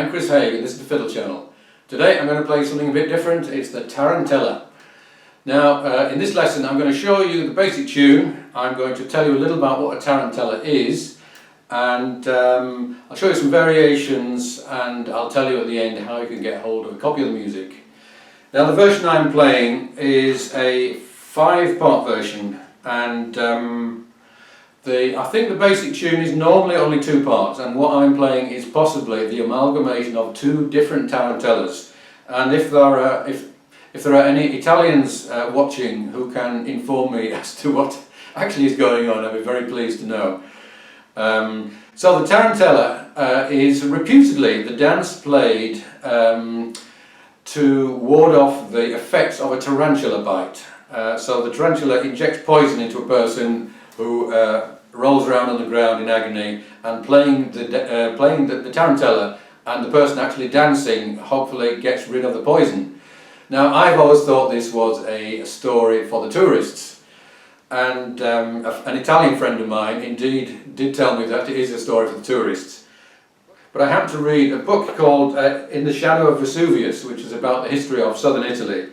I'm Chris Haigh and this is the Fiddle channel. Today I'm going to play something a bit different. It's the Tarantella. Now in this lesson I'm going to show you the basic tune. I'm going to tell you a little about what a Tarantella is, and I'll show you some variations, and I'll tell you at the end how you can get hold of a copy of the music. Now the version I'm playing is a 5-part version, and I think the basic tune is normally only 2 parts, and what I'm playing is possibly the amalgamation of 2 different tarantellas. And if there are any Italians watching who can inform me as to what actually is going on, I'd be very pleased to know. So the tarantella is reputedly the dance played to ward off the effects of a tarantula bite. So the tarantula injects poison into a person who rolls around on the ground in agony, and playing the tarantella and the person actually dancing hopefully gets rid of the poison. Now I've always thought this was a story for the tourists, and an Italian friend of mine indeed did tell me that it is a story for the tourists. But I happened to read a book called In the Shadow of Vesuvius, which is about the history of southern Italy.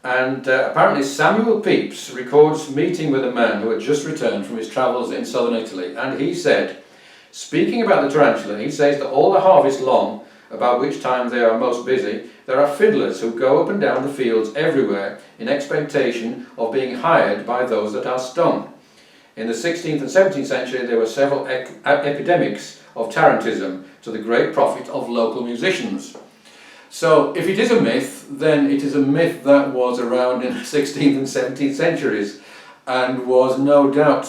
And apparently Samuel Pepys records meeting with a man who had just returned from his travels in southern Italy, and he said, speaking about the tarantula, he says that all the harvest long, about which time they are most busy, there are fiddlers who go up and down the fields everywhere in expectation of being hired by those that are stung. In the 16th and 17th century there were several epidemics of tarantism, to the great profit of local musicians. So if it is a myth, then it is a myth that was around in the 16th and 17th centuries, and was no doubt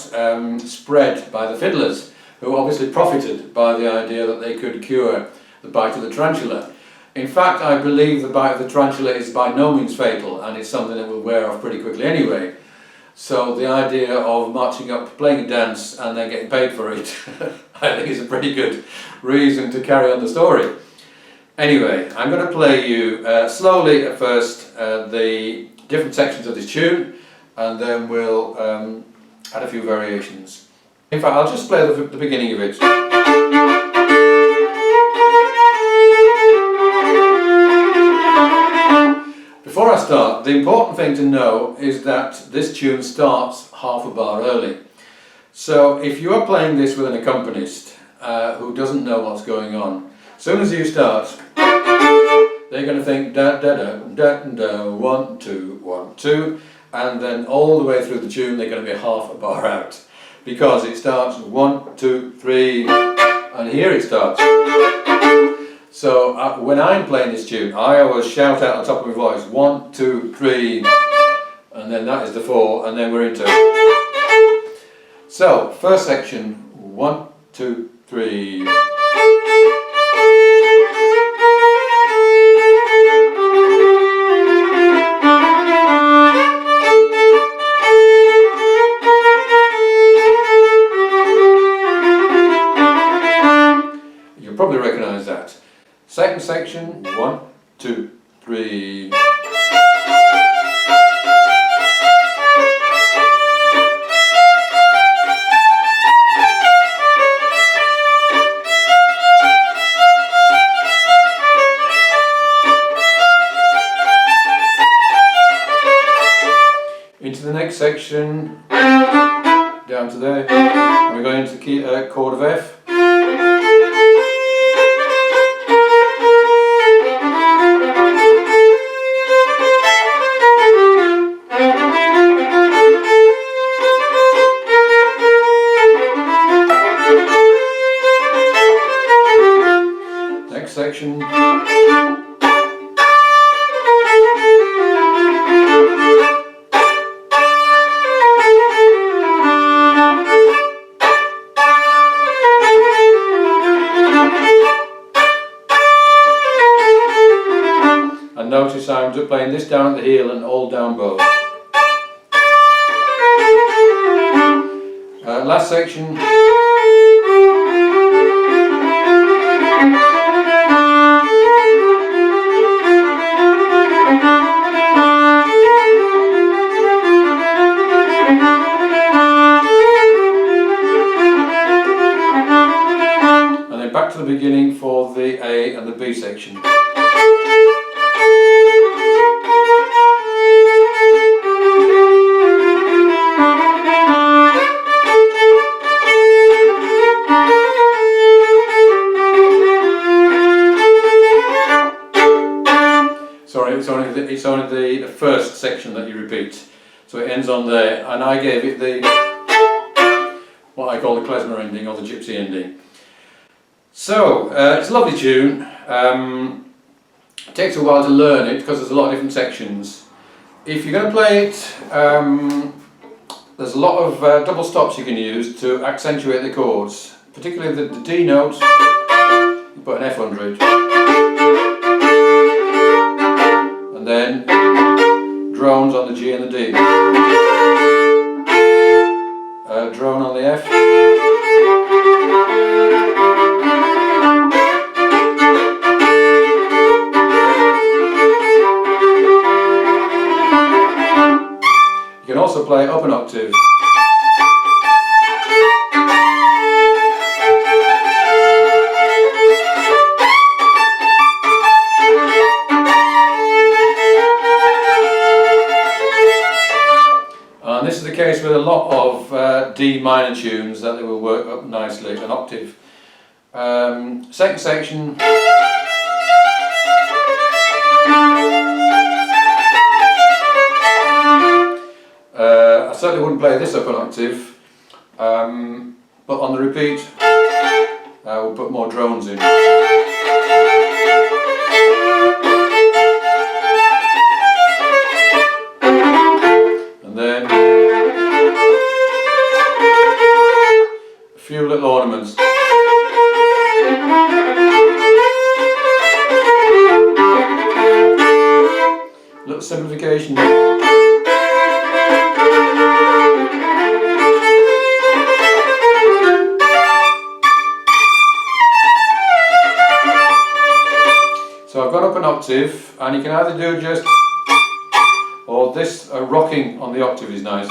spread by the fiddlers, who obviously profited by the idea that they could cure the bite of the tarantula. In fact, I believe the bite of the tarantula is by no means fatal, and it's something that will wear off pretty quickly anyway. So the idea of marching up, playing a dance and then getting paid for it I think is a pretty good reason to carry on the story. Anyway, I'm going to play you slowly at first the different sections of this tune, and then we'll add a few variations. In fact, I'll just play the beginning of it. Before I start, the important thing to know is that this tune starts half a bar early. So if you are playing this with an accompanist who doesn't know what's going on, as soon as you start, they're going to think da da da da da 1 2 1 2, and then all the way through the tune they're going to be half a bar out, because it starts 1 2 3, and here it starts. So when I'm playing this tune, I always shout out on top of my voice 1 2 3, and then that is the 4, and then we're into. So first section, 1 2 3. You'll probably recognise that. Second section, 1 2 3. Into the next section, down to there, and we're going into the key, chord of F. Next section. And notice I'm just playing this down at the heel and all down bow. Last section. from the beginning for the A and the B section. Sorry, it's only the first section that you repeat. So it ends on there, and I gave it the what I call the klezmer ending or the gypsy ending. So it's a lovely tune. It takes a while to learn it because there's a lot of different sections. If you're going to play it, there's a lot of double stops you can use to accentuate the chords, particularly the D note. You put an F under it, and then drones on the G and the D. Drone on the F. You can also play up an octave. And this is the case with a lot of D minor tunes, that they will work up nicely, an octave. Second section. I certainly wouldn't play this up an octave, but on the repeat we'll put more drones in. And then a few little ornaments. Little simplification. So I've gone up an octave, and you can either do just, or this rocking on the octave is nice.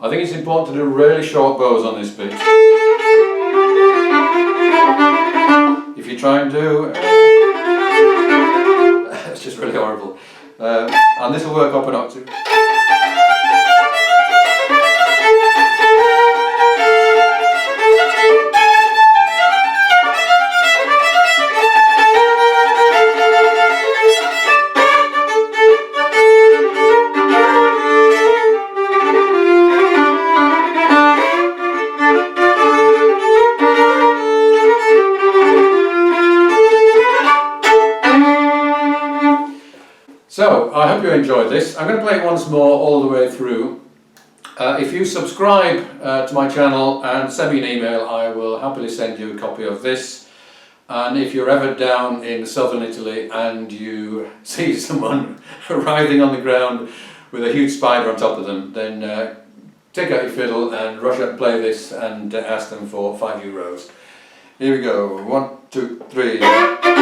I think it's important to do really short bows on this bit. If you try and do, it's just really horrible. And this will work up an octave. So, I hope you enjoyed this. I'm going to play it once more all the way through. If you subscribe to my channel and send me an email, I will happily send you a copy of this. And if you're ever down in southern Italy and you see someone writhing on the ground with a huge spider on top of them, then take out your fiddle and rush out and play this and ask them for €5. Here we go, 1, 2, 3.